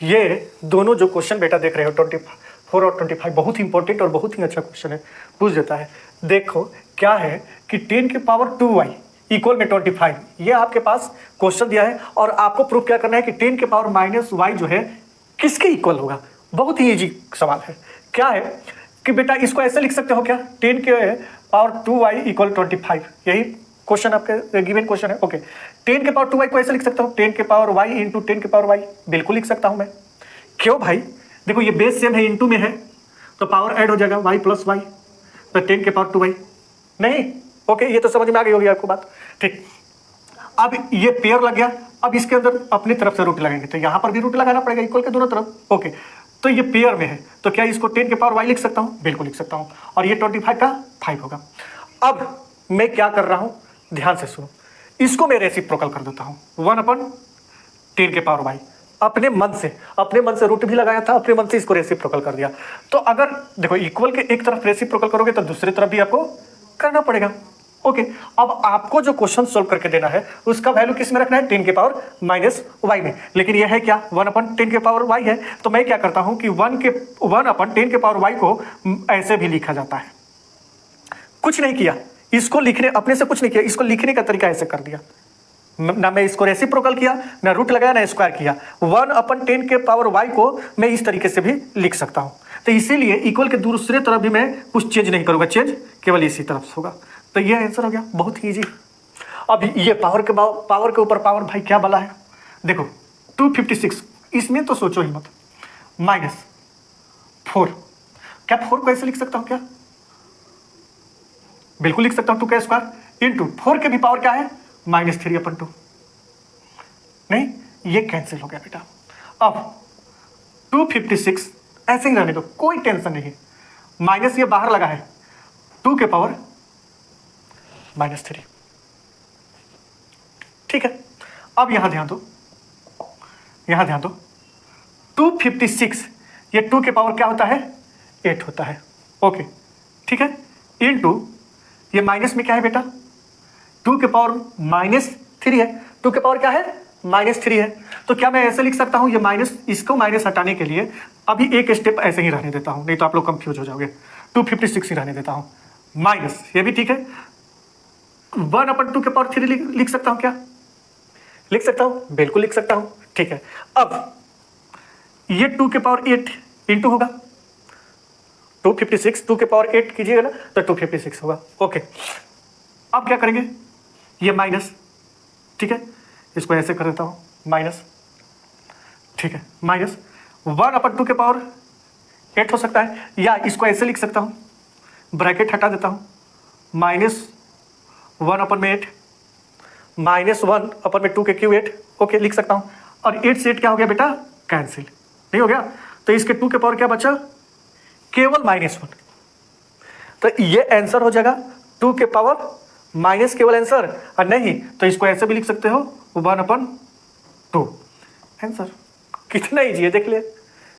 ये दोनों जो क्वेश्चन बेटा देख रहे हो 24 और 25 बहुत ही इंपॉर्टेंट और बहुत ही अच्छा क्वेश्चन है, पूछ देता है। देखो क्या है कि 10 की पावर 2y इक्वल में 25, ये आपके पास क्वेश्चन दिया है और आपको प्रूफ क्या करना है कि 10 के पावर माइनस y जो है किसके इक्वल होगा। बहुत ही इजी सवाल है। क्या है कि बेटा इसको ऐसे लिख सकते हो क्या, 10 के पावर 2y इक्वल 25, यही क्वेश्चन आपके गिवन क्वेश्चन है। ओके, 10 के पावर 2y को ऐसे लिख सकता हूँ 10 के पावर y इंटू 10 के पावर y, बिल्कुल लिख सकता हूँ मैं। क्यों भाई, देखो ये बेस सेम है, इंटू में है तो पावर ऐड हो जाएगा y प्लस वाई, तो 10 के पावर 2y नहीं। ओके, ये तो समझ में आ गई होगी आपको बात। ठीक, अब ये पेयर लग गया, अब इसके अंदर अपनी तरफ से रूट लगाएंगे तो यहाँ पर भी रूट लगाना पड़ेगा इक्वल के दोनों तरफ। ओके, तो ये पेयर में है तो क्या इसको 10 के पावर y लिख सकता हूँ, बिल्कुल लिख सकता हूँ, और ये 25 का 5 होगा। अब मैं क्या कर रहा हूँ, ध्यान से सुनो, इसको मैं रेसिप्रोकल कर देता हूँ 1/10 के पावर y। अपने मन से रूट भी लगाया था, अपने मन से इसको रेसिप्रोकल कर दिया। तो अगर देखो इक्वल के एक तरफ रेसिप्रोकल करोगे तो दूसरी तरफ भी आपको करना पड़ेगा। ओके, अब आपको जो क्वेश्चन सोल्व करके देना है उसका वैल्यू किस में रखना है, 10 के पावर माइनस वाई में। लेकिन यह है क्या, 1/10 के पावर वाई है, तो मैं क्या करता हूं कि 1/10 के पावर वाई को ऐसे भी लिखा जाता है। कुछ नहीं किया, इसको लिखने अपने से कुछ नहीं किया, इसको लिखने का तरीका ऐसे कर दिया, ना मैं इसको रेसिप्रोकल किया, ना रूट लगाया, ना स्क्वायर किया। 1/10 के पावर वाई को मैं इस तरीके से भी लिख सकता हूं। तो इसीलिए इक्वल के दूसरे तरफ भी मैं कुछ चेंज नहीं करूंगा, चेंज केवल इसी तरफ से होगा। तो ये आंसर हो गया, बहुत ही ईजी। अब ये पावर के ऊपर पावर भाई क्या बला है, देखो 256, इसमें तो सोचो ही मत, -4, क्या 4 को ऐसे लिख सकता हूं क्या, बिल्कुल लिख सकता हूं, 2 का स्क्वायर इंटू 4 के भी पावर क्या है -3/2, नहीं ये कैंसिल हो गया बेटा। अब 256 ऐसे ही रहने दो, कोई टेंशन नहीं, माइनस ये बाहर लगा है 2 के पावर -3, ठीक है। अब यहां ध्यान दो, 256 ये 2 के पावर क्या होता है 8 होता है। ओके, ठीक है, इंटू ये माइनस में क्या है बेटा, 2 के पावर -3 है, 2 के पावर क्या है -3 है। तो क्या मैं ऐसे लिख सकता हूं, ये माइनस, इसको माइनस हटाने के लिए अभी एक स्टेप ऐसे ही रहने देता हूं, नहीं तो आप लोग कंफ्यूज हो जाओगे। 256 ही रहने देता हूं, माइनस ये भी ठीक है, 1/2 के पावर 3 लिख सकता हूं क्या, लिख सकता हूं, बिल्कुल लिख सकता हूं, ठीक है। अब ये 2 के पावर 8 इंटू होगा 256, 2 के पावर 8 कीजिएगा ना तो 256 होगा। ओके, अब क्या करेंगे, ये माइनस, ठीक है, इसको ऐसे कर देता हूं माइनस, ठीक है, -1/2 के पावर 8 हो सकता है, या इसको ऐसे लिख सकता हूं, ब्रैकेट हटा देता हूं, -1/8 -1/2 के क्यू 8, ओके लिख सकता हूं। और 8 से 8 क्या हो गया बेटा, कैंसिल, नहीं हो गया, तो इसके 2 के पावर क्या बचा, केवल -1। तो ये आंसर हो जाएगा 2 के पावर माइनस केवल आंसर, और नहीं तो इसको ऐसे भी लिख सकते हो 1/2 आंसर। कितना ईजी है देख ले।